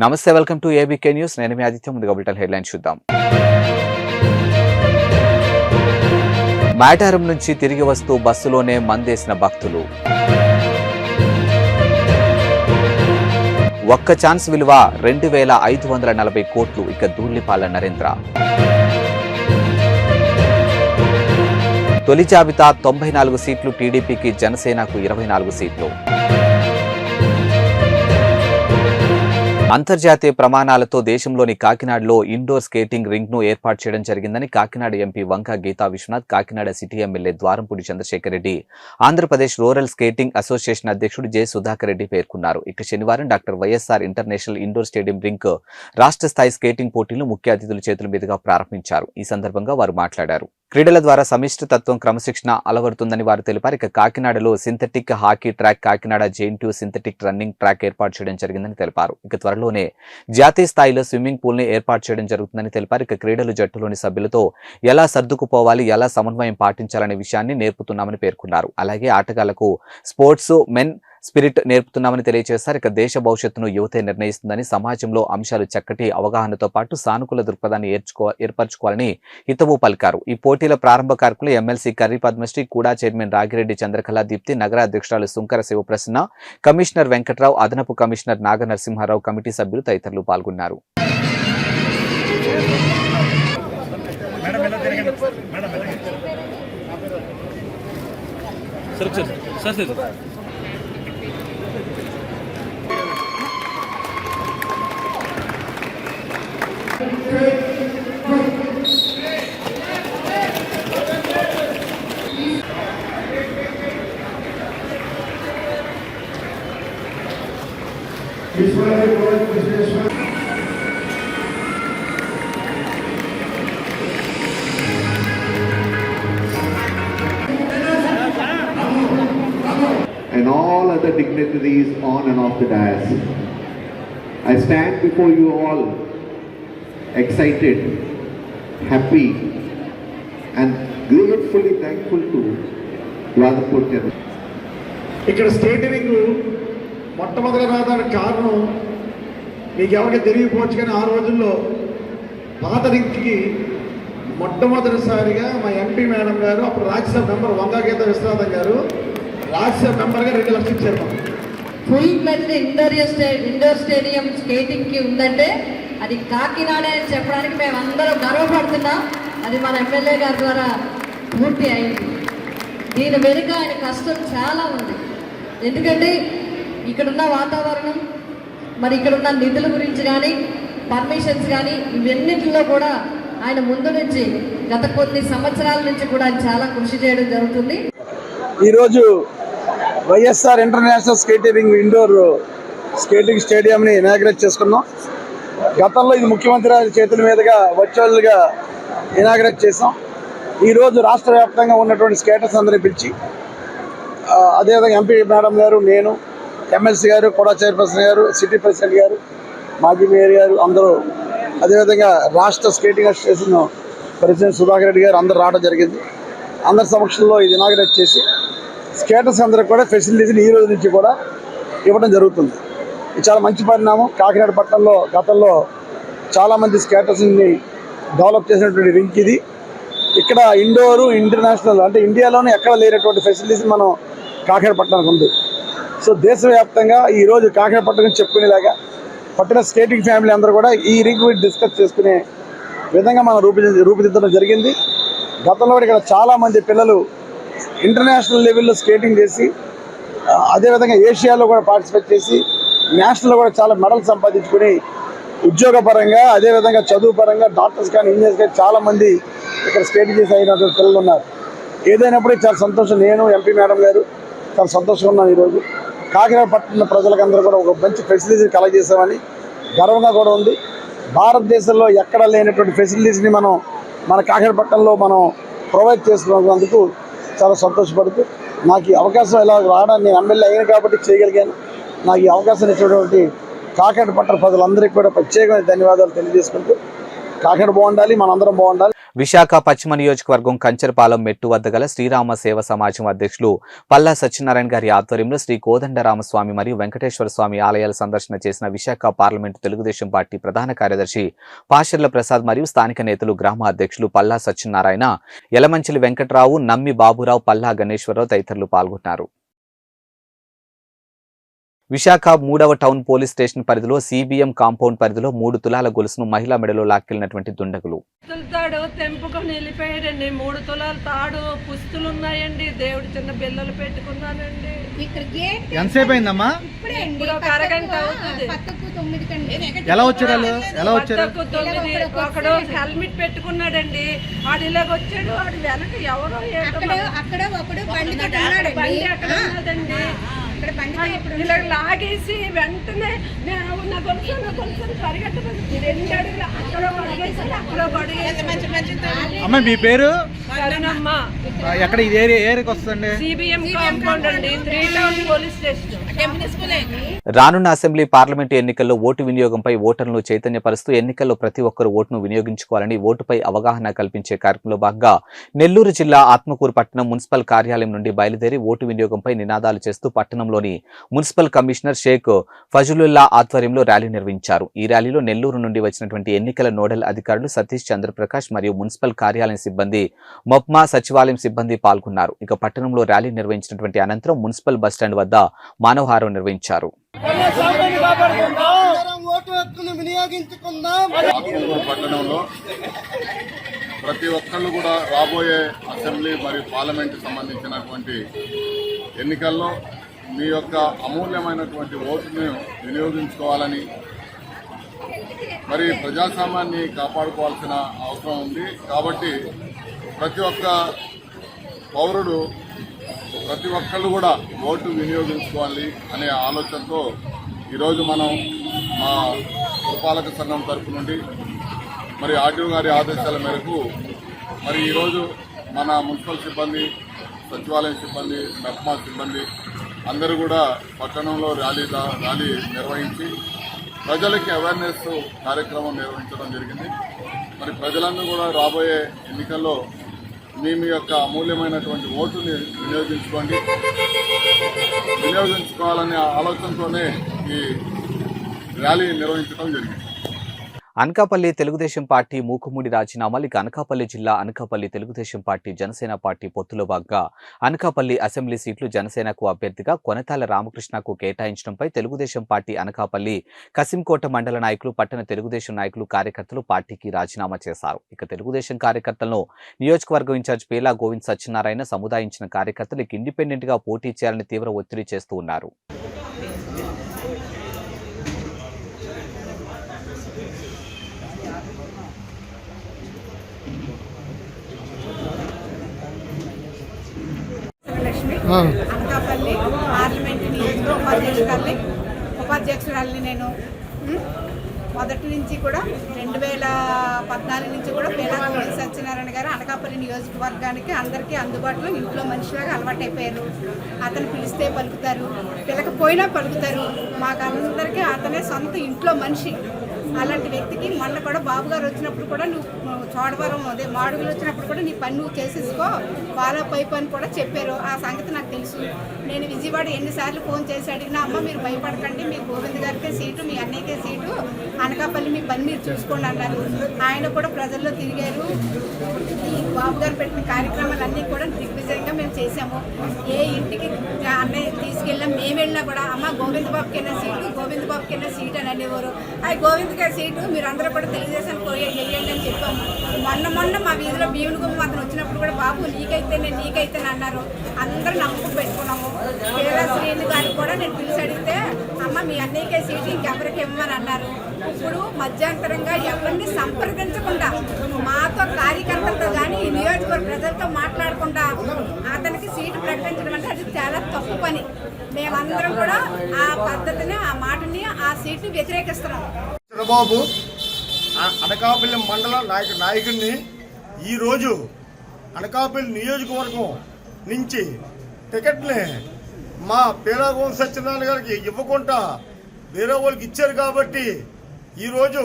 నమస్తే, welcome to ABK news. నేను మీ ఆదిత్య. ముందుగా బులెటిన్ హెడ్లైన్స్ చూద్దాం. మేడారం నుంచి తిరిగి వస్తూ బస్సులోనే మందేసిన భక్తులు. ఒక్క ఛాన్స్ విలువ 2,540 కోట్లు. ఇక ధూళిపాల నరేంద్ర. తొలి జాబితా 94 సీట్లు టీడీపీకి, జనసేనకు 24 సీట్లు. అంతర్జాతీయ ప్రమాణాలతో దేశంలోని కాకినాడలో ఇండోర్ స్కేటింగ్ రింగ్ ను ఏర్పాటు చేయడం జరిగిందని Kakinada MP Vanga Geetha Viswanath, Kakinada city MLA Dwarampudi Chandrasekhar Reddy, Andhra Pradesh rural skating association అధ్యక్షుడు జె సుధాకర్ రెడ్డి పేర్కొన్నారు. ఇక శనివారం doctor YSR international indoor stadium రింగ్ రాష్ట్ర స్థాయి స్కేటింగ్ పోటీలను ముఖ్య అతిథుల చేతుల మీదుగా ప్రారంభించారు. ఈ సందర్భంగా వారు మాట్లాడారు. క్రీడల ద్వారా సమిష్టి తత్వం, క్రమశిక్షణ అలవడుతుందని వారు తెలిపారు. ఇక కాకినాడలో synthetic hockey track, Kakinada JNTU synthetic running track ఏర్పాటు చేయడం జరిగిందని తెలిపారు. ఇక త్వరలోనే జాతీయ స్థాయిలో స్విమ్మింగ్ పూల్ ని ఏర్పాటు చేయడం జరుగుతుందని తెలిపారు. ఇక క్రీడలు జట్టులోని సభ్యులతో ఎలా సర్దుకుపోవాలి, ఎలా సమన్వయం పాటించాలనే విషయాన్ని నేర్పుతున్నామని పేర్కొన్నారు. అలాగే ఆటగాళ్లకు స్పోర్ట్స్ మెన్ స్పిరిట్ నేర్పుతున్నామని తెలియజేశారు. ఇక దేశ భవిష్యత్తును యువతే నిర్ణయిస్తుందని, సమాజంలో అంశాలు చక్కటి అవగాహనతో పాటు సానుకూల దృక్పథాన్ని ఏర్పరచుకోవాలని హితవు పలికారు. ఈ పోటీల ప్రారంభ కార్యక్రమంలో ఎమ్మెల్సీ కర్రీ పద్మశ్రీ, కూడా చైర్మన్ రాగిరెడ్డి చంద్రకళ దీప్తి, నగర అధ్యక్షురాలు సుంకర శివప్రసన్న, కమిషనర్ వెంకట్రావు, అదనపు కమిషనర్ నాగ నరసింహారావు, కమిటీ సభ్యులు తదితరులు పాల్గొన్నారు. And all other dignitaries on and off the dais. I stand before you all excited, happy and gratefully thankful to Radhapur. ఇక్కడ స్కేటింగ్ మొట్టమొదటి రావడానికి కారణం మీకు ఎవరికి తెలియకపోవచ్చు, కానీ ఆ రోజుల్లో పాత రింగ్కి మొట్టమొదటిసారిగా మా ఎంపీ మేడం గారు, అప్పుడు రాజ్యసభ మెంబర్ వంక గీతా విశ్వనాథన్ గారు రాజ్యసభ మెంబర్గా 2 లక్షలు ఇచ్చారు. మాకు ఫుల్ ప్లెజ్డ్ ఇండోర్ స్టేడియం స్కేటింగ్కి ఉందంటే అది కాకినాడ అని చెప్పడానికి మేము అందరం గర్వపడుతున్నాం. అది మన ఎమ్మెల్యే గారి ద్వారా పూర్తి అయింది. దీని వెనుక ఆయన కష్టం చాలా ఉంది. ఎందుకంటే ఇక్కడున్న వాతావరణం, మరి ఇక్కడున్న నిధుల గురించి కానీ, పర్మిషన్స్ కానీ, ఇవన్నిటిలో కూడా ఆయన ముందు నుంచి గత కొన్ని సంవత్సరాల నుంచి కూడా ఆయన చాలా కృషి చేయడం జరుగుతుంది. ఈరోజు YSR international skating indoor skating స్టేడియంని ఇనాగ్రేట్ చేసుకున్నాం. గతంలో ఇది ముఖ్యమంత్రి చేతుల మీదుగా వర్చువల్గా ఇనాగ్రేట్ చేసాం. ఈరోజు రాష్ట్ర వ్యాప్తంగా ఉన్నటువంటి స్కేటర్స్ అందరినీ పిలిచి, అదేవిధంగా ఎంపీ మేడం గారు, నేను, ఎమ్మెల్సీ గారు, కూడా చైర్పర్సన్ గారు, సిటీ ప్రెసిడెంట్ గారు, మాజీ మేయర్ గారు అందరూ, అదేవిధంగా రాష్ట్ర skating association president Sudhakar Reddy గారు అందరూ రావడం జరిగింది. అందరి సమక్షంలో ఇది ఇనాగ్రేట్ చేసి స్కేటర్స్ అందరికి కూడా ఫెసిలిటీస్ని ఈ రోజు నుంచి కూడా ఇవ్వడం జరుగుతుంది. ఇది చాలా మంచి పరిణామం. కాకినాడ పట్టణంలో గతంలో చాలామంది స్కేటర్స్ని డెవలప్ చేసినటువంటి రింక్ ఇది. ఇక్కడ ఇండోరు ఇంటర్నేషనల్ అంటే ఇండియాలోనే ఎక్కడ లేనటువంటి ఫెసిలిటీస్ మనం కాకినాడ పట్టణానికి ఉంది. సో దేశవ్యాప్తంగా ఈరోజు కాకినాడ పట్టణం చెప్పుకునేలాగా పట్టణ స్కేటింగ్ ఫ్యామిలీ అందరూ కూడా ఈ రింగ్ గురించి డిస్కస్ చేసుకునే విధంగా మనం రూపుదిద్దడం జరిగింది. గతంలో ఇక్కడ చాలామంది పిల్లలు ఇంటర్నేషనల్ లెవెల్లో స్కేటింగ్ చేసి, అదేవిధంగా ఏషియాలో కూడా పార్టిసిపేట్ చేసి, నేషనల్లో కూడా చాలా మెడల్స్ సంపాదించుకుని ఉద్యోగపరంగా, అదేవిధంగా చదువు పరంగా డాక్టర్స్ కానీ, ఇంజనీర్స్ కానీ చాలామంది ఇక్కడ స్కేటింగ్ చేసి అయినటువంటి పిల్లలు ఉన్నారు. ఏదైనప్పుడు చాలా సంతోషం. నేను, ఎంపీ మేడం గారు చాలా సంతోషంగా ఉన్నాను. ఈరోజు కాకినాడ పట్టణ ప్రజలకందరూ కూడా ఒక మంచి ఫెసిలిటీని కలగజేసామని గర్వంగా కూడా ఉంది. భారతదేశంలో ఎక్కడ లేనటువంటి ఫెసిలిటీస్ని మన కాకినాడ పట్టణంలో మనం ప్రొవైడ్ చేసుకున్నందుకు చాలా సంతోషపడుతూ, నాకు ఈ అవకాశం ఇలా రావడానికి నేను ఎమ్మెల్యే అయినా కాబట్టి చేయగలిగాను. నాకు ఈ అవకాశం ఇచ్చినటువంటి కాకినాడ పట్టణ ప్రజలందరికీ కూడా ప్రత్యేకమైన ధన్యవాదాలు తెలియజేసుకుంటూ, కాకినాడ బాగుండాలి, మనందరం బాగుండాలి. విశాఖ పశ్చిమ నియోజకవర్గం కంచరపాలెం మెట్టు వద్ద గల శ్రీరామ సేవ సమాజం అధ్యక్షులు పల్లా సత్యనారాయణ గారి ఆధ్వర్యంలో శ్రీ కోదండరామస్వామి మరియు వెంకటేశ్వర స్వామి ఆలయాల సందర్శన చేసిన విశాఖ పార్లమెంటు తెలుగుదేశం పార్టీ ప్రధాన కార్యదర్శి పాషర్ల ప్రసాద్ మరియు స్థానిక నేతలు గ్రామ అధ్యక్షులు పల్లా సత్యనారాయణ, యలమంచిలి వెంకట్రావు, నమ్మి బాబురావు, పల్లా గణేశ్వరరావు తదితరులు పాల్గొన్నారు. విశాఖ 3వ టౌన్ పోలీస్ స్టేషన్ పరిధిలో సిబిఎం కాంపౌండ్ పరిధిలో 3 తులాల గొలుసును మహిళా మెడలో లాక్కెళ్లినటువంటి దుండగులు. తాడు తెంపుకొని వెళ్ళిపోయాడండి. 3 తులాల తాడు పుస్తులు ఉన్నాయండి. దేవుడు చిన్న బిల్లలు పెట్టుకున్నానండి. ఎంతసేపు అయిందమ్మా? ఇప్పుడు ఒక అరగంట అవుతుంది. ఎలా వచ్చారు? ఒకడు హెల్మెట్ పెట్టుకున్నాడండి. ఆడు ఇలాగ వచ్చాడు. ఆడు వెనక ఎవరో బండి అక్కడ ఉన్నదండి. ఇలా లాగేసి వెంటనే నా గొలుసు పరిగెట్టబడి 2 అడుగులు అక్కడ అమ్మ మీ పేరు? కరుణమ్మ. ఎక్కడ ఇది ఏరియాకి వస్తుందండి? సిబిఎం కాంపౌండ్ అండి, 3 టౌన్ పోలీస్ స్టేషన్. రానున్న అసెంబ్లీ పార్లమెంటు ఎన్నికల్లో ఓటు వినియోగంపై ఓటర్లను చైతన్యపరుస్తూ ఎన్నికల్లో ప్రతి ఒక్కరూ ఓటును వినియోగించుకోవాలని ఓటుపై అవగాహన కల్పించే కార్యక్రమంలో భాగంగా నెల్లూరు జిల్లా ఆత్మకూరు పట్టణం మున్సిపల్ కార్యాలయం నుండి బయలుదేరి ఓటు వినియోగంపై నినాదాలు చేస్తూ పట్టణంలోని మున్సిపల్ కమిషనర్ షేక్ ఫజలుల్లా ఆధ్వర్యంలో ర్యాలీ నిర్వహించారు. ఈ ర్యాలీలో నెల్లూరు నుండి వచ్చినటువంటి ఎన్నికల నోడల్ అధికారులు సతీష్ చంద్రప్రకాష్ మరియు మున్సిపల్ కార్యాలయం సిబ్బంది, మొప్మా సచివాలయం సిబ్బంది పాల్గొన్నారు. ఇక పట్టణంలో ర్యాలీ నిర్వహించినటువంటి అనంతరం మున్సిపల్ బస్టాండ్ వద్ద మానవహారం నిర్వహించారు. పట్టణంలో ప్రతి ఒక్కళ్ళు కూడా రాబోయే అసెంబ్లీ మరియు పార్లమెంట్ సంబంధించినటువంటి ఎన్నికల్లో మీ యొక్క అమూల్యమైనటువంటి ఓటును వినియోగించుకోవాలని, మరి ప్రజాస్వామ్యాన్ని కాపాడుకోవాల్సిన అవసరం ఉంది. కాబట్టి ప్రతి ఒక్క పౌరుడు, ప్రతి ఒక్కళ్ళు కూడా ఓటు వినియోగించుకోవాలి అనే ఆలోచనతో ఈరోజు మనం మా పురపాలక సంఘం తరపు నుండి మరి ఆర్డీఓ గారి ఆదేశాల మేరకు మరి ఈరోజు మన మున్సిపల్ సిబ్బంది, సచివాలయం సిబ్బంది, మెప్మా సిబ్బంది అందరూ కూడా పట్టణంలో ర్యాలీ నిర్వహించి ప్రజలకి అవేర్నెస్ కార్యక్రమం నిర్వహించడం జరిగింది. మరి ప్రజలందరూ కూడా రాబోయే ఎన్నికల్లో మీ యొక్క అమూల్యమైనటువంటి ఓటుని వినియోగించుకోవాలనే ఆలోచనతోనే ఈ ర్యాలీ నిర్వహించడం జరిగింది. అనకాపల్లి తెలుగుదేశం పార్టీ మూకుముడి రాజీనామాలు. ఇక అనకాపల్లి జిల్లా అనకాపల్లి తెలుగుదేశం పార్టీ జనసేన పార్టీ పొత్తులో భాగంగా అనకాపల్లి అసెంబ్లీ సీట్లు జనసేనకు అభ్యర్థిగా కొనతాల రామకృష్ణకు కేటాయించడంపై తెలుగుదేశం పార్టీ అనకాపల్లి కసింకోట మండల నాయకులు, పట్టణ తెలుగుదేశం నాయకులు, కార్యకర్తలు పార్టీకి రాజీనామా చేశారు. ఇక తెలుగుదేశం కార్యకర్తలను నియోజకవర్గం ఇన్ఛార్జ్ పేలా గోవింద్ సత్యనారాయణ సముదాయించిన కార్యకర్తలు ఇండిపెండెంట్ గా పోటీ చేయాలని తీవ్ర ఒత్తిడి చేస్తూ ఉన్నారు. అనకాపల్లి పార్లమెంటు నియోజకవర్గ ఉపాధ్యక్షురాలని నేను మొదటి నుంచి కూడా 2014 నుంచి కూడా పేలా గోవింద్ సత్యనారాయణ గారు అనకాపల్లి నియోజకవర్గానికి అందరికీ అందుబాటులో ఇంట్లో మనిషిలాగా అలవాటైపోయారు. అతను పిలిస్తే పలుకుతారు, పిలకపోయినా పలుకుతారు. మాకందరికీ అతనే సొంత ఇంట్లో మనిషి. అలాంటి వ్యక్తికి మొన్న కూడా బాబు గారు వచ్చినప్పుడు కూడా నువ్వు చోడవరం అదే మాడుగులు వచ్చినప్పుడు కూడా నీ పని నువ్వు చేసేసుకో, వాళ్ళ పైపు అని కూడా చెప్పారు. ఆ సంగతి నాకు తెలుసు. నేను విజయవాడ ఎన్నిసార్లు ఫోన్ చేసి అడిగినా, అమ్మ మీరు భయపడకండి, మీ గోవింద్ గారికే సీటు, మీ అన్నయ్యకే సీటు, అనకాపల్లి మీ పని మీరు చూసుకోండి అన్నారు. ఆయన కూడా ప్రజల్లో తిరిగారు. ఈ బాబు గారు పెట్టిన కార్యక్రమాలన్నీ కూడా దిగ్విజయంగా మేము చేసాము. ఏ ఇంటికి అన్నయ్య తీసుకెళ్ళాం, మేము వెళ్ళినా కూడా అమ్మ గోవింద్ బాబుకైనా సీటు, గోవింద్ బాబుకైనా సీటు అని అనేవారు. అది గోవింద్ గారి సీటు మీరు అందరూ కూడా తెలుగుదేశానికి వేయండి అని చెప్పాము. మొన్న మా వీధిలో భీముని గుమ్మ అతను వచ్చినప్పుడు కూడా బాబు నీకైతే అన్నారు. అందరూ నమ్మకం పెట్టుకున్నాము. పేలా శ్రీని గారికి కూడా నేను పిలిచి అడిగితే అమ్మ మీ అన్నయ్యకే సీటు ఇంకెవరికి ఇవ్వమని అన్నారు. ఇప్పుడు మధ్యాంతరంగా ఎవరిని సంప్రదించకుండా మాతో కార్యకర్తలతో కానీ ఈ నియోజకవర్గ ప్రజలతో మాట్లాడకుండా అతనికి సీటు ప్రకటించడం అంటే అది చాలా తప్పు పని. మేమందరం కూడా ఆ పద్ధతిని, ఆ మాటని, ఆ సీట్ని వ్యతిరేకిస్తున్నాం. చంద్రబాబు అనకాపల్లి మండల నాయకుడిని ఈరోజు అనకాపల్లి నియోజకవర్గం నుంచి టికెట్ని మా పేలా గోవింద్ సత్యనారాయణ గారికి ఇవ్వకుండా వేరే వాళ్ళకి ఇచ్చారు. కాబట్టి ఈరోజు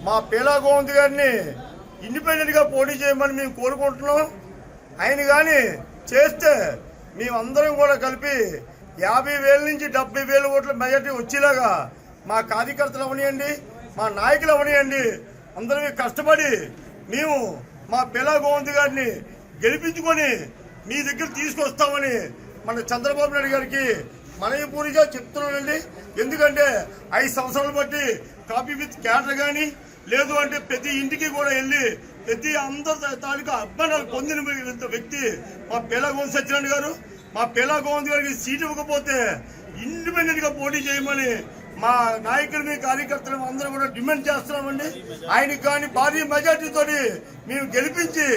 మా పేలా గోవింద్ గారిని ఇండిపెండెంట్గా పోటీ చేయమని మేము కోరుకుంటున్నాం. ఆయన కానీ చేస్తే మేమందరం కూడా కలిపి 50,000 నుంచి 70,000 ఓట్ల మెజార్టీ వచ్చేలాగా మా కార్యకర్తలు అవనియండి, మా నాయకులు అవనియండి, అందరం కష్టపడి మేము మా పిల్ల గోవింద్ గారిని గెలిపించుకొని మీ దగ్గర తీసుకొస్తామని మన చంద్రబాబు నాయుడు గారికి మనయపూరిగా చెప్తున్నానండి. ఎందుకంటే 5 సంవత్సరాలు బట్టి కాపీ విత్ క్యాటర్ కానీ లేదు అంటే ప్రతి ఇంటికి కూడా వెళ్ళి ప్రతి అందరి తాలూకా అభిమానాలు పొందిన వ్యక్తి మా పిల్ల గోవింద్ సత్యనారాయణ గారు. మా పిల్ల గోవింద్ గారికి సీటు ఇవ్వకపోతే ఇండిపెండెంట్ గా పోటీ చేయమని మా నాయకులని కార్యకర్తలు అందరూ కూడా డిమాండ్ చేస్తున్నామండి. ఆయనకి కానీ భారీ మెజార్టీతో మేము గెలిపించి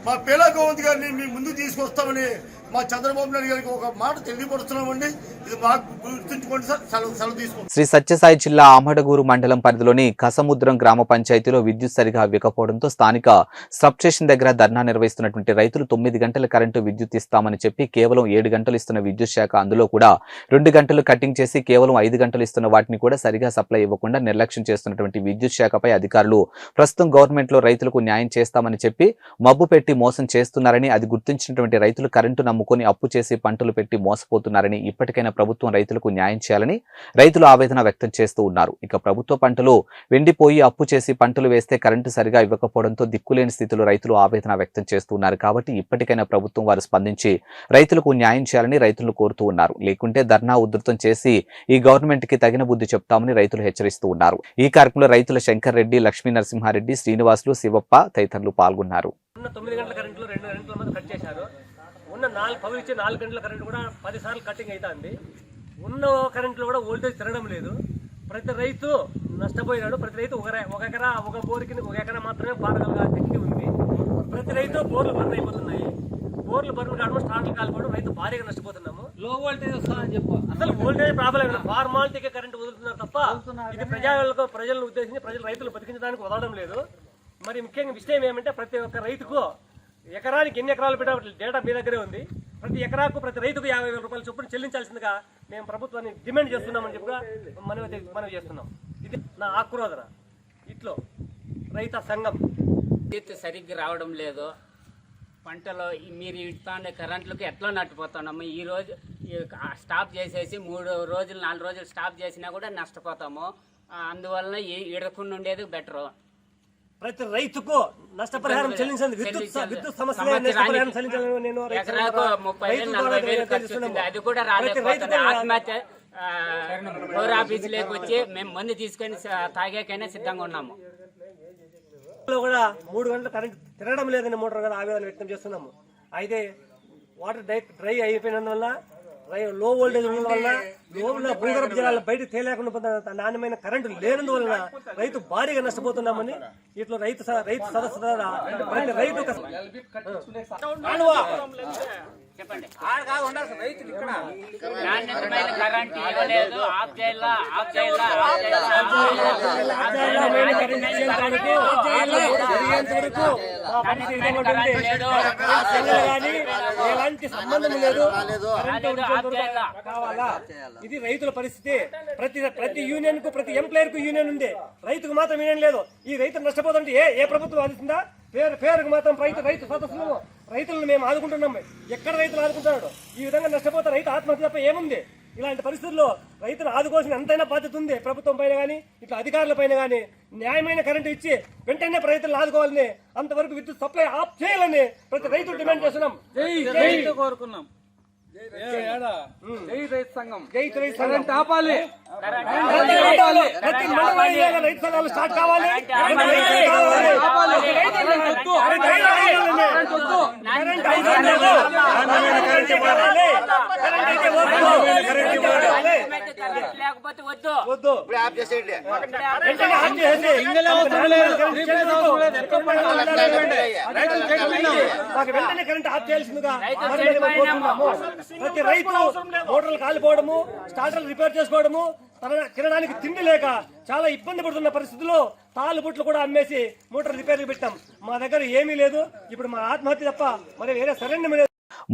మా పిల్ల గోవింద్ గారిని మేము ముందుకు తీసుకొస్తామని మా చంద్రబాబు నాయుడు గారికి ఒక మాట తెలియపరుస్తున్నామండి. ఇది బాగా గుర్తుంచుకోండి సార్. సెలవు తీసుకుంటాం. శ్రీ సత్యసాయి జిల్లా ఆమడగూరు మండలం పరిధిలోని కసముద్రం గ్రామ పంచాయతీలో విద్యుత్ సరిగా ఇవ్వకపోవడంతో స్థానిక సబ్స్టేషన్ దగ్గర ధర్నా నిర్వహిస్తున్నటువంటి రైతులు 9 గంటల కరెంటు విద్యుత్ ఇస్తామని చెప్పి కేవలం 7 గంటలు ఇస్తున్న విద్యుత్ శాఖ అందులో కూడా 2 గంటలు కటింగ్ చేసి కేవలం 5 గంటలు ఇస్తున్న వాటిని కూడా సరిగా సప్లై ఇవ్వకుండా నిర్లక్ష్యం చేస్తున్నటువంటి విద్యుత్ శాఖపై అధికారులు ప్రస్తుతం గవర్నమెంట్ లో రైతులకు న్యాయం చేస్తామని చెప్పి మబ్బు పెట్టి మోసం చేస్తున్నారని, అది గుర్తించినటువంటి రైతులు కరెంటు నమ్ముకొని అప్పు చేసి పంటలు పెట్టి మోసపోతున్నారని, ఇప్పటికైనా ప్రభుత్వం రైతులకు న్యాయం చేయాలని రైతులు ఆవేదన వ్యక్తం చేస్తూ ఉన్నారు. ఇక ప్రభుత్వ పంటలు వెండిపోయి అప్పు చేసి పంటలు వేస్తే కరెంటు సరిగా ఇవ్వకపోవడంతో దిక్కులేని స్థితిలో రైతులు ఆవేదన వ్యక్తం చేస్తూ ఉన్నారు. కాబట్టి ఇప్పటికైనా ప్రభుత్వం వారు స్పందించి రైతులకు న్యాయం చేయాలని రైతులు కోరుతూ ఉన్నారు. లేకుంటే ధర్నా ఉధృతం చేసి ఈ గవర్నమెంట్ కి తగిన బుద్ధి చెప్తామని రైతులు హెచ్చరిస్తూ ఉన్నారు. ఈ కార్యక్రమంలో రైతుల శంకర్ రెడ్డి, లక్ష్మీ నరసింహారెడ్డి, శ్రీనివాసులు, శివప్ప తదితరులు పాల్గొన్నారు. 9 గంటల కరెంట్లో 2 గంటల మంది కట్ చేశారు. ఉన్న 4 గంటల కరెంట్ కూడా 10 సార్లు కటింగ్ అవుతుంది. ఉన్న కరెంట్లో కూడా వోల్టేజ్ తిరగడం లేదు. ప్రతి రైతు నష్టపోయినాడు. ప్రతి రైతు ఒక ఎకరా ఒక బోర్కి 1 ఎకరా మాత్రమే పాడగలగా శక్తి ఉంది. ప్రతి రైతు బోర్లు బర్న్ అయిపోతున్నాయి. బోర్లు బర్న్ కావడం, స్టార్ట్లు కాలిపోవడం, రైతు భారీగా నష్టపోతున్నాము. లో వోల్టేజ్ వస్తుందని చెప్పు, అసలు వోల్టేజ్ ప్రాబ్లం లేదు. ఫార్మాలిటీగా కరెంట్ వదులుతున్నారు తప్ప ఇది ప్రజలను ఉద్దేశించి రైతులు బతికించడానికి వదలడం లేదు. మరి ముఖ్యంగా విషయం ఏమంటే ప్రతి ఒక్క రైతుకు ఎకరానికి ఎన్ని ఎకరాలు పెట్టే డేటా మీ దగ్గరే ఉంది. ప్రతి ఎకరాకు ప్రతి రైతుకు 50,000 రూపాయలు చొప్పున చెల్లించాల్సిందిగా మేము ప్రభుత్వాన్ని డిమాండ్ చేస్తున్నామని చెప్పి మనవి చేస్తున్నాం. ఇది నా ఆక్రోధన. ఇట్లో రైత సంఘం విద్యుత్ సరిగ్గా రావడం లేదు. పంటలో మీరు ఇస్తానే కరెంట్లకు ఎట్లా నట్టుపోతున్నాము. ఈరోజు స్టాప్ చేసేసి 3 రోజులు 4 రోజులు స్టాప్ చేసినా కూడా నష్టపోతాము. అందువలన ఇడకుండా ఉండేది బెటరు. ప్రతి రైతుకు నష్టపరిహారం చెల్లించండి. విద్యుత్ సమస్య ఎకరాకు 30,000-40,000 ఖర్చు వచ్చింది. అది కూడా రాలేకపోతుంది. ఆత్మహత్య ఆఫీసులోకి వచ్చి మేము మందు తీసుకొని తాగాకైనా సిద్ధంగా ఉన్నాము. కూడా 3 గంటల కరెంట్ తిరగడం లేదని మోటార్ కదా ఆవేదన వ్యక్తం చేస్తున్నాము. అయితే వాటర్ డ్రై అయిపోయినందువల్ల లో వోల్టేజ్ ఉండడం వల్ల లోపల భూగర్భ జలాలు బయటకు తేలేకుండా నాణ్యమైన కరెంటు లేనందువలన రైతు భారీగా నష్టపోతున్నామని ఇట్లా రైతు సదస్సు రైతు చెప్పండి. నాణ్యతమైన కరెంట్ ఇవ్వలేదు. ఆఫ్ చేయాలా ఎలాంటి సంబంధం లేదు. కావాలా? ఇది రైతుల పరిస్థితి. ప్రతి యూనియన్ కు ప్రతి ఎంప్లాయర్ కు యూనియన్ ఉంది. రైతుకు మాత్రం యూనియన్ లేదు. ఈ రైతు నష్టపోతుంటే ఏ ప్రభుత్వం ఆదుతుందా? పేరుకు మాత్రం రైతు సదస్సులు రైతులను మేము ఆదుకుంటున్నాం. ఎక్కడ రైతులు ఆదుకుంటున్నాడు? ఈ విధంగా నష్టపోతే రైతు ఆత్మహత్య తప్ప ఏముంది? ఇలాంటి పరిస్థితుల్లో రైతులు ఆదుకోవాల్సిన ఎంతైనా బాధ్యత ఉంది ప్రభుత్వం పైన కానీ ఇట్లా అధికారుల పైన కానీ. న్యాయమైన కరెంటు ఇచ్చి వెంటనే రైతులను ఆదుకోవాలని, అంతవరకు విద్యుత్ సప్లై ఆఫ్ చేయాలని ప్రతి రైతులు డిమాండ్ చేస్తున్నాం. కోరుకున్నాం. జై రైతు సంఘం. కరెంట్ ఆపాలి. ప్రతి మండలంలో రైతు సంఘాలు స్టార్ట్ కావాలి. లేకపోతే వద్దు. వెంటనే కరెంట్ ఆఫ్ చేయాల్సిందిగా ప్రతి రైతు మోటార్లు కాలిపోవడము, స్టార్టర్లు రిపేర్ చేసుకోవడము, తినడానికి తిండి లేక చాలా ఇబ్బంది పడుతున్న పరిస్థితుల్లో తాళ్ళు బుట్లు కూడా అమ్మేసి మోటార్ రిపేర్లు పెట్టాం. మా దగ్గర ఏమీ లేదు. ఇప్పుడు మా ఆత్మహత్య తప్ప మరి వేరే సరైన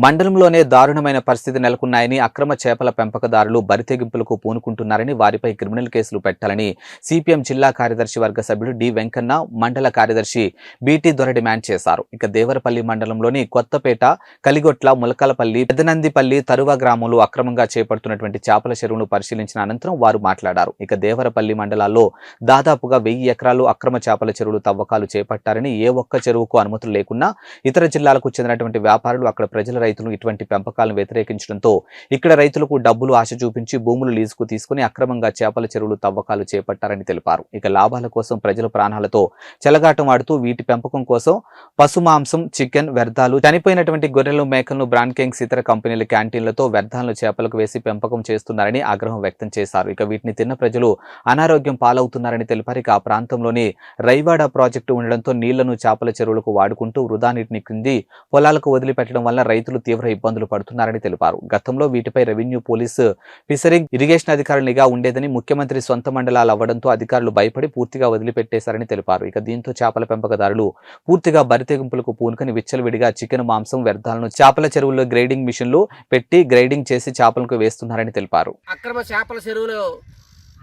మండలంలోనే దారుణమైన పరిస్థితి నెలకొన్నాయని, అక్రమ చేపల పెంపకదారులు బరితెగింపులకు పూనుకుంటున్నారని, వారిపై క్రిమినల్ కేసులు పెట్టాలని సిపిఎం జిల్లా కార్యదర్శి వర్గ సభ్యుడు డి వెంకన్న, మండల కార్యదర్శి బిటి దొర డిమాండ్ చేశారు. ఇక దేవరపల్లి మండలంలోని కొత్తపేట, కలిగొట్ల, ములకలపల్లి, పెద్దనందిపల్లి, తరువ గ్రామంలో అక్రమంగా చేపడుతున్నటువంటి చేపల చెరువును పరిశీలించిన అనంతరం వారు మాట్లాడారు. ఇక దేవరపల్లి మండలాల్లో దాదాపుగా 1000 ఎకరాలు అక్రమ చేపల చెరువులు తవ్వకాలు చేపట్టారని, ఏ ఒక్క చెరువుకు అనుమతులు లేకున్నా ఇతర జిల్లాలకు చెందినటువంటి వ్యాపారులు అక్కడ ప్రజల రైతులు ఇటువంటి పెంపకాలను వ్యతిరేకించడంతో ఇక్కడ రైతులకు డబ్బులు ఆశ చూపించి భూములు లీజుకు తీసుకుని అక్రమంగా చేపల చెరువులు తవ్వకాలు చేపట్టారని తెలిపారు. ఇక లాభాల కోసం ప్రజల ప్రాణాలతో చెలగాటం ఆడుతూ వీటి పెంపకం కోసం పశు మాంసం, చికెన్ వ్యర్థాలు, చనిపోయినటువంటి గొర్రెలు, మేకలను బ్రాండ్ కింగ్స్ ఇతర కంపెనీల క్యాంటీన్లతో వ్యర్థాలను చేపలకు వేసి పెంపకం చేస్తున్నారని ఆగ్రహం వ్యక్తం చేశారు. ఇక వీటిని తిన్న ప్రజలు అనారోగ్యం పాలవుతున్నారని తెలిపారు. ఇక ఆ ప్రాంతంలోని రైవాడ ప్రాజెక్టు ఉండడంతో నీళ్లను చేపల చెరువులకు వాడుకుంటూ వృధా నీటిని కింది పొలాలకు వదిలిపెట్టడం వల్ల రైతులు తీవ్ర ఇబ్బందులు పడుతున్నారని తెలిపారు. గతంలో వీటిపై రెవెన్యూ, పోలీసు, ఫిషరింగ్, ఇరిగేషన్ అధికారుల నిఘా ఉండేదని, ముఖ్యమంత్రి సొంత మండలాలు అవ్వడంతో అధికారులు భయపడి పూర్తిగా వదిలిపెట్టేశారని తెలిపారు. ఇక దీంతో చేపల పెంపకదారులు పూర్తిగా బరితెగింపులకు పూనుకొని విచ్చలవిడిగా చికెన్, మాంసం వ్యర్థాలను చేపల చెరువుల్లో గ్రేడింగ్ మిషన్లు పెట్టి గ్రేడింగ్ చేసి చేపలకు వేస్తున్నారని తెలిపారు. అక్రమ చేపల చెరువులు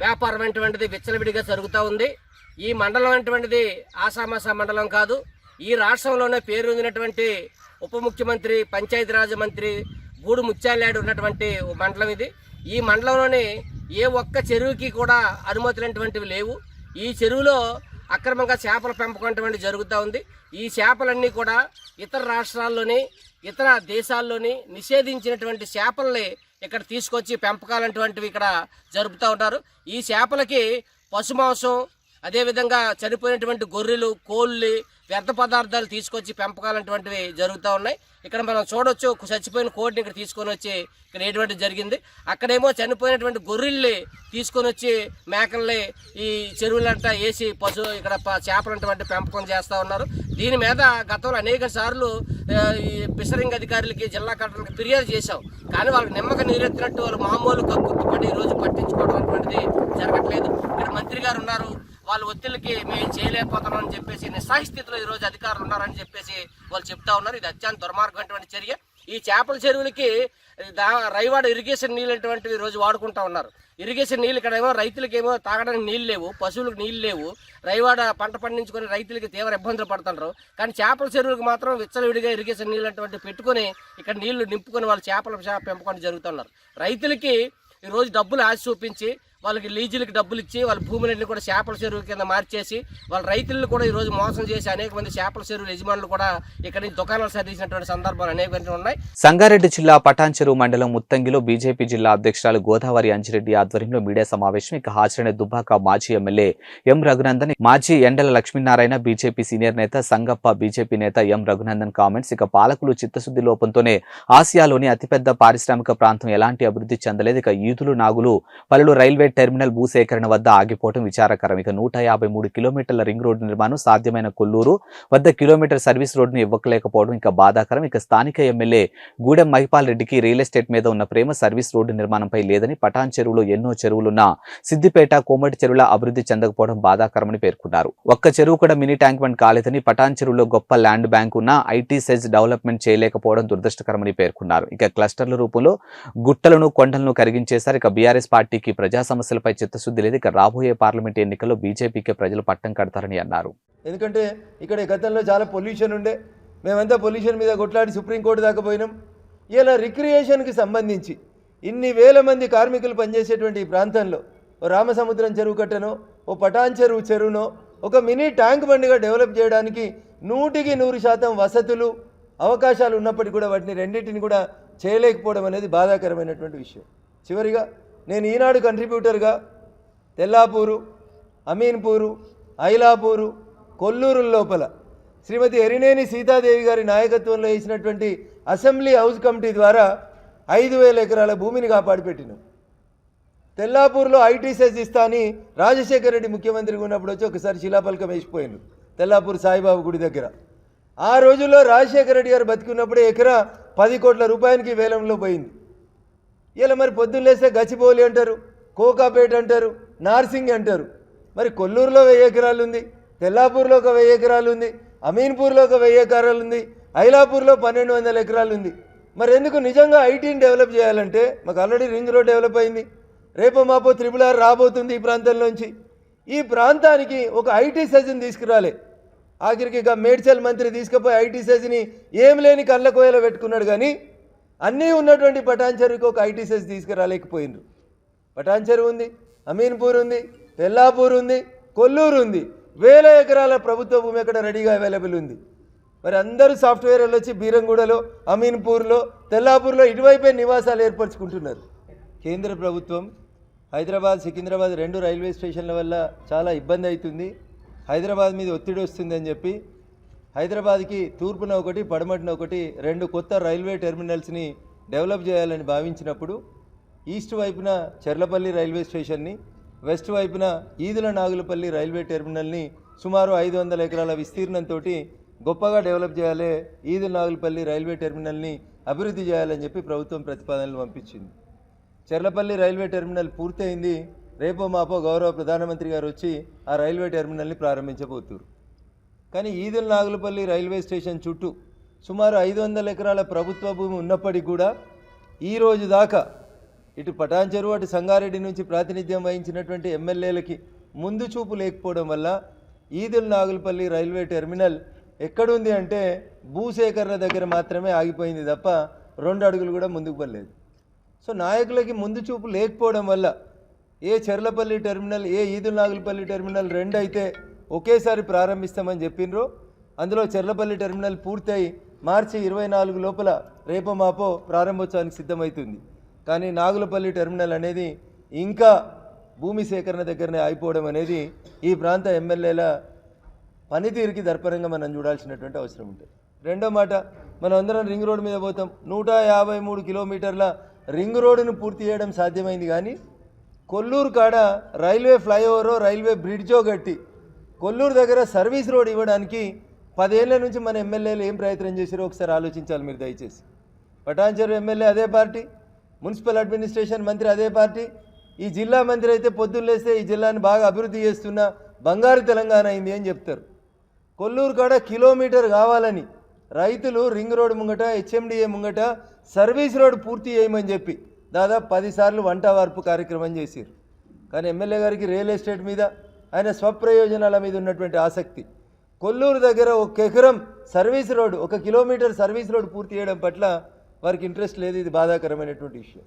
వ్యాపారం అటువంటిది విచ్చలవిడిగా జరుగుతూ ఉంది. ఈ మండలం అటువంటిది ఆసామాసా మండలం కాదు. ఈ రాష్ట్రంలోనే పేరొందినటువంటి ఉప ముఖ్యమంత్రి, పంచాయతీరాజ్ మంత్రి గూడు ముత్యాలనాయుడు ఉన్నటువంటి మండలం ఇది. ఈ మండలంలోని ఏ ఒక్క చెరువుకి కూడా అనుమతులైనటువంటివి లేవు. ఈ చెరువులో అక్రమంగా చేపల పెంపకం అటువంటి జరుగుతూ ఉంది. ఈ చేపలన్నీ కూడా ఇతర రాష్ట్రాల్లోని, ఇతర దేశాల్లోని నిషేధించినటువంటి చేపల్ని ఇక్కడ తీసుకొచ్చి పెంపకాలటువంటివి ఇక్కడ జరుపుతూ ఉంటారు. ఈ చేపలకి పశుమాంసం, అదేవిధంగా చనిపోయినటువంటి గొర్రెలు, కోళ్ళు, వ్యర్థ పదార్థాలు తీసుకొచ్చి పెంపకాలటువంటివి జరుగుతూ ఉన్నాయి. ఇక్కడ మనం చూడొచ్చు, చచ్చిపోయిన కోడిని ఇక్కడ తీసుకొని వచ్చి ఇక్కడ ఎటువంటి జరిగింది. అక్కడేమో చనిపోయినటువంటి గొర్రెల్ని తీసుకొని వచ్చి మేకల్ని ఈ చెరువులంతా వేసి ఇక్కడ చేపలంటువంటి పెంపకం చేస్తూ ఉన్నారు. దీని మీద గతంలో అనేక సార్లు ఈ ఫిషరింగ్ అధికారులకి, జిల్లా కలెక్టర్లకు ఫిర్యాదు చేశాం. కానీ వాళ్ళకి నిమ్మక నీరెత్తినట్టు వాళ్ళు మామూలు కక్కుర్తిపడి ఈరోజు పట్టించుకోవడం అటువంటిది జరగట్లేదు. ఇక్కడ మంత్రి గారు ఉన్నారు, వాళ్ళ ఒత్తిడికి మేము చేయలేకపోతున్నాం అని చెప్పేసి నిస్సాయి స్థితిలో ఈరోజు అధికారులు ఉన్నారని చెప్పేసి వాళ్ళు చెప్తా ఉన్నారు. ఇది అత్యంత దుర్మార్గమైనటువంటి చర్య. ఈ చేపల చెరువులకి రైవాడ ఇరిగేషన్ నీళ్ళు అటువంటివి రోజు వాడుకుంటా ఉన్నారు. ఇరిగేషన్ నీళ్ళు ఇక్కడేమో రైతులకేమో తాగడానికి నీళ్ళు లేవు, పశువులకు నీళ్ళు లేవు. రైవాడ పంట పండించుకొని రైతులకి తీవ్ర ఇబ్బందులు పడుతున్నారు. కానీ చేపల చెరువులకు మాత్రం విచ్చలవిడిగా ఇరిగేషన్ నీళ్ళు అటువంటి పెట్టుకొని ఇక్కడ నీళ్లు నింపుకొని వాళ్ళు చేపల పెంపకం జరుగుతున్నారు. రైతులకి ఈరోజు డబ్బులు ఆశ చూపించి వాళ్ళకి లీజులకి డబ్బులు ఇచ్చి వాళ్ళ భూములన్నీ కూడా చేపల చెరువు కింద మార్చేసి వాళ్ళ రైతులను కూడా ఈరోజు మోసం చేసి అనేక మంది చేపల చెరువుల యజమానులు కూడా ఇక్కడ దుకాణాలు సరిసినటువంటి సందర్భాలు అనేక ఉన్నాయి. సంగారెడ్డి జిల్లా పటాన్ చెరువు మండలం ముత్తంగిలో బీజేపీ జిల్లా అధ్యక్షురాలు గోదావరి అంజిరెడ్డి ఆధ్వర్యంలో మీడియా సమావేశం. ఇక హాజరైన దుబ్బాక మాజీ ఎమ్మెల్యే ఎం రఘునందన్, మాజీ ఎండల లక్ష్మీనారాయణ, బీజేపీ సీనియర్ నేత సంగప్ప, బీజేపీ నేత ఎం రఘునందన్ కామెంట్స్. ఇక పాలకులు చిత్తశుద్ధి లోపంతోనే ఆసియాలోని అతిపెద్ద పారిశ్రామిక ప్రాంతం ఎలాంటి అభివృద్ధి చెందలేదు. ఇక ఈదులు, నాగులు, పలులు రైల్వే టెర్మినల్ భూసేకరణ వద్ద ఆగిపోవడం విచారకరం. ఇక 153 కిలోమీటర్ల రింగ్ రోడ్డు నిర్మాణం సాధ్యమైన కొల్లూరు వద్ద కిలోమీటర్ సర్వీస్ రోడ్డును ఇవ్వలేకపోవడం ఇంకా బాధాకరం. ఇక స్థానిక ఎమ్మెల్యే గూడెం మహిపాల్ రెడ్డికి రియల్ ఎస్టేట్ మీద ఉన్న ప్రేమ సర్వీస్ రోడ్డు నిర్మాణంపై లేదని, పటాన్ చెరువులో ఎన్నో చెరువులున్న సిద్దిపేట, కోమటి చెరువుల అభివృద్ధి చెందకపోవడం బాధాకరమని పేర్కొన్నారు. ఒక్క చెరువు కూడా మినీ ట్యాంక్ బండ్ కాలేదని, పటాన్ చెరువులో గొప్ప ల్యాండ్ బ్యాంక్ ఉన్న ఐటీ సెజ్ డెవలప్మెంట్ చేయలేకపోవడం దురదృష్టకరమని పేర్కొన్నారు. ఇక క్లస్టర్ల రూపంలో గుట్టలను, కొండలను కరిగించేశారు. ఇక బీఆర్ఎస్ పార్టీకి ప్రజా సమస్యలపై చిత్తశుద్ధి లేదు. ఇక రాబోయే పార్లమెంట్ ఎన్నికల్లో బీజేపీకి ప్రజలు పట్టం కడతారని అన్నారు. ఎందుకంటే ఇక్కడ గతంలో చాలా పొల్యూషన్ ఉండే, మేమంతా పొల్యూషన్ మీద కొట్లాడి సుప్రీంకోర్టు దాకా పోయినాం. ఇలా రిక్రియేషన్కి సంబంధించి ఇన్ని వేల మంది కార్మికులు పనిచేసేటువంటి ఈ ప్రాంతంలో ఓ రామసముద్రం చెరువు కట్టనో, ఓ పటాన్ చెరువునో ఒక మినీ ట్యాంక్ బండిగా డెవలప్ చేయడానికి 100% వసతులు, అవకాశాలు ఉన్నప్పటికీ కూడా వాటిని రెండింటిని కూడా చేయలేకపోవడం అనేది బాధాకరమైనటువంటి విషయం. చివరిగా నేను ఈనాడు కంట్రిబ్యూటర్గా తెల్లాపూరు, అమీన్పూరు, ఐలాపూరు, కొల్లూరు లోపల శ్రీమతి ఎరినేని సీతాదేవి గారి నాయకత్వంలో వేసినటువంటి అసెంబ్లీ హౌస్ కమిటీ ద్వారా 5,000 ఎకరాల భూమిని కాపాడిపెట్టినాం. తెల్లాపూర్లో ఐటీ సెజ్ ఇస్తా అని రాజశేఖర రెడ్డి ముఖ్యమంత్రిగా ఉన్నప్పుడు వచ్చి ఒకసారి శిలాపలకం వేసిపోయిండు తెల్లాపూర్ సాయిబాబు గుడి దగ్గర. ఆ రోజుల్లో రాజశేఖర రెడ్డి గారు బతికున్నప్పుడే ఎకరా 10 కోట్ల రూపాయలకి వేలంలో పోయింది. ఇలా మరి పొద్దున్న లేస్తే గచ్చిబౌలి అంటారు, కోకాపేట అంటారు, నార్సింగ్ అంటారు. మరి కొల్లూరులో 1000 ఎకరాలు ఉంది, తెల్లాపూర్లో ఒక 1000 ఎకరాలు ఉంది, అమీన్పూర్లో ఒక 1000 ఎకరాలు ఉంది, ఐలాపూర్లో 1200 ఎకరాలు ఉంది. మరి ఎందుకు నిజంగా ఐటీని డెవలప్ చేయాలంటే మాకు ఆల్రెడీ రింగ్ రోడ్ డెవలప్ అయింది, రేపో మాపో RRR రాబోతుంది ఈ ప్రాంతంలోంచి. ఈ ప్రాంతానికి ఒక ఐటీ సెజ్ని తీసుకురాలే. ఆఖరికి ఇక మేడ్చల్ మంత్రి తీసుకుపోయి ఐటీ సెజ్ని ఏం లేని కళ్ళ కోయలో పెట్టుకున్నాడు, కానీ అన్నీ ఉన్నటువంటి పటాన్చెరువుకి ఒక ఐటీ సెజ్ తీసుకురాలేకపోయినరు. పటాన్చెరువు ఉంది, అమీన్పూర్ ఉంది, తెల్లాపూర్ ఉంది, కొల్లూరు ఉంది, వేల ఎకరాల ప్రభుత్వ భూమి అక్కడ రెడీగా అవైలబుల్ ఉంది. మరి అందరూ సాఫ్ట్వేర్ వాళ్ళు వచ్చి బీరంగూడలో, అమీన్పూర్లో, తెల్లాపూర్లో ఇటువైపే నివాసాలు ఏర్పరచుకుంటున్నారు. కేంద్ర ప్రభుత్వం హైదరాబాద్, సికింద్రాబాద్ 2 రైల్వే స్టేషన్ల వల్ల చాలా ఇబ్బంది అవుతుంది, హైదరాబాద్ మీద ఒత్తిడి వస్తుందని చెప్పి హైదరాబాద్కి తూర్పున ఒకటి, పడమటిన ఒకటి 2 కొత్త రైల్వే టెర్మినల్స్ని డెవలప్ చేయాలని భావించినప్పుడు ఈస్ట్ వైపున చెర్లపల్లి రైల్వే స్టేషన్ని, వెస్ట్ వైపున ఈదుల నాగులపల్లి రైల్వే టెర్మినల్ని సుమారు 500 ఎకరాల విస్తీర్ణంతో గొప్పగా డెవలప్ చేయాలి, ఈదుల నాగులపల్లి రైల్వే టెర్మినల్ని అభివృద్ధి చేయాలని చెప్పి ప్రభుత్వం ప్రతిపాదనలు పంపించింది. చెర్లపల్లి రైల్వే టెర్మినల్ పూర్తయింది, రేపో మాపో గౌరవ ప్రధానమంత్రి గారు వచ్చి ఆ రైల్వే టెర్మినల్ని ప్రారంభించబోతున్నారు. కానీ ఈదుల నాగులపల్లి రైల్వే స్టేషన్ చుట్టూ సుమారు 500 ఎకరాల ప్రభుత్వ భూమి ఉన్నప్పటికీ కూడా ఈ రోజు దాకా ఇటు పటాన్చెరువు, అటు సంగారెడ్డి నుంచి ప్రాతినిధ్యం వహించినటువంటి ఎమ్మెల్యేలకి ముందు చూపు లేకపోవడం వల్ల ఈదుల నాగులపల్లి రైల్వే టెర్మినల్ ఎక్కడుంది అంటే భూసేకరణ దగ్గర మాత్రమే ఆగిపోయింది తప్ప 2 అడుగులు కూడా ముందుకు పడలేదు. సో నాయకులకి ముందు చూపు లేకపోవడం వల్ల ఏ చెర్లపల్లి టెర్మినల్, ఏ ఈదుల నాగులపల్లి టెర్మినల్ 2 అయితే ఒకేసారి ప్రారంభిస్తామని చెప్పినరో అందులో చెర్లపల్లి టెర్మినల్ పూర్తయి మార్చి 24 లోపల రేపో మాపో ప్రారంభోత్సవానికి సిద్ధమవుతుంది. కానీ నాగులపల్లి టెర్మినల్ అనేది ఇంకా భూమి సేకరణ దగ్గరనే ఆగిపోవడం అనేది ఈ ప్రాంత ఎమ్మెల్యేల పనితీరుకి దర్పణంగా మనం చూడాల్సినటువంటి అవసరం ఉంటుంది. రెండో మాట, మనం అందరం రింగ్ రోడ్ మీద పోతాం, 153 కిలోమీటర్ల రింగ్ రోడ్డును పూర్తి చేయడం సాధ్యమైంది, కానీ కొల్లూరు కాడ రైల్వే ఫ్లైఓవరో రైల్వే బ్రిడ్జో కట్టి కొల్లూరు దగ్గర సర్వీస్ రోడ్ ఇవ్వడానికి 10 ఏళ్ల నుంచి మన ఎమ్మెల్యేలు ఏం ప్రయత్నం చేశారో ఒకసారి ఆలోచించాలి మీరు దయచేసి. పటాన్చెరు ఎమ్మెల్యే అదే పార్టీ, మున్సిపల్ అడ్మినిస్ట్రేషన్ మంత్రి అదే పార్టీ, ఈ జిల్లా మంత్రి అయితే పొద్దున్నేస్తే ఈ జిల్లాని బాగా అభివృద్ధి చేస్తున్న బంగారు తెలంగాణ అయింది అని చెప్తారు. కొల్లూరు కాడ కిలోమీటర్ కావాలని రైతులు రింగ్ రోడ్ ముంగట, HMDA ముంగట సర్వీస్ రోడ్ పూర్తి చేయమని చెప్పి దాదాపు 10 సార్లు వంట వార్పు కార్యక్రమం చేశారు. కానీ ఎమ్మెల్యే గారికి రియల్ ఎస్టేట్ మీద, ఆయన స్వప్రయోజనాల మీద ఉన్నటువంటి ఆసక్తి, కొల్లూరు దగ్గర 1 ఎకరం service road, 1 kilometre service road పూర్తి చేయడం పట్ల వారికి ఇంట్రెస్ట్ లేదు. ఇది బాధాకరమైనటువంటి విషయం.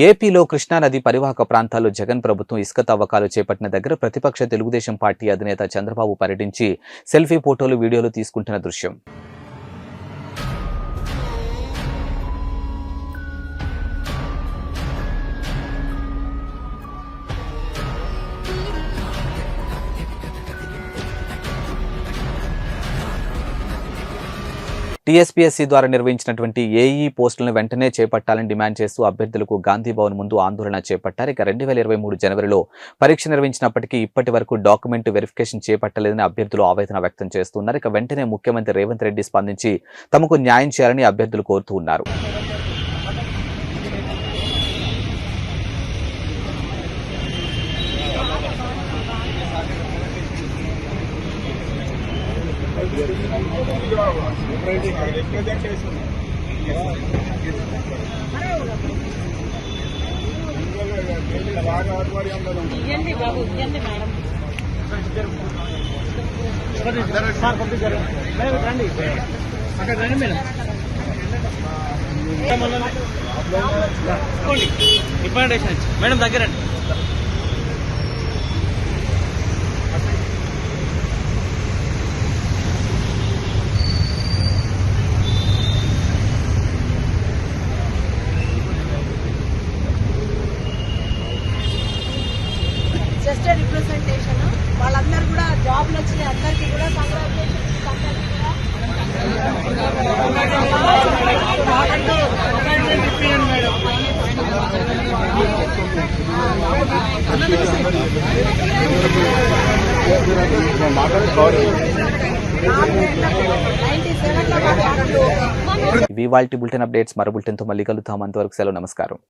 ఏపీలో కృష్ణానది పరివాహక ప్రాంతాల్లో జగన్ ప్రభుత్వం ఇసుక తవ్వకాలు చేపట్టిన దగ్గర ప్రతిపక్ష తెలుగుదేశం పార్టీ అధినేత చంద్రబాబు పర్యటించి సెల్ఫీ ఫోటోలు, వీడియోలు తీసుకుంటున్న దృశ్యం. టీఎస్పీఎస్సీ ద్వారా నిర్వహించినటువంటి ఏఈ పోస్టులను వెంటనే చేపట్టాలని డిమాండ్ చేస్తూ అభ్యర్థులకు గాంధీ భవన్ ముందు ఆందోళన చేపట్టారు. ఇక 2023 జనవరిలో పరీక్ష నిర్వహించినప్పటికీ ఇప్పటి వరకు డాక్యుమెంట్ వెరిఫికేషన్ చేపట్టలేదని అభ్యర్థులు ఆవేదన వ్యక్తం చేస్తున్నారు. ఇక వెంటనే ముఖ్యమంత్రి రేవంత్ రెడ్డి స్పందించి తమకు న్యాయం చేయాలని అభ్యర్థులు కోరుతూ ఉన్నారు. మేడం దగ్గర జస్ట్ రిప్రజెంటేషన్, వాళ్ళందరూ కూడా జాబ్లు వచ్చి అందరికీ కూడా ఇవాల్టి బులెటిన్ అప్డేట్స్ మరో బులెటిన్తో మళ్ళీ కలుద్దాం. అంతవరకు సెలవు, నమస్కారం.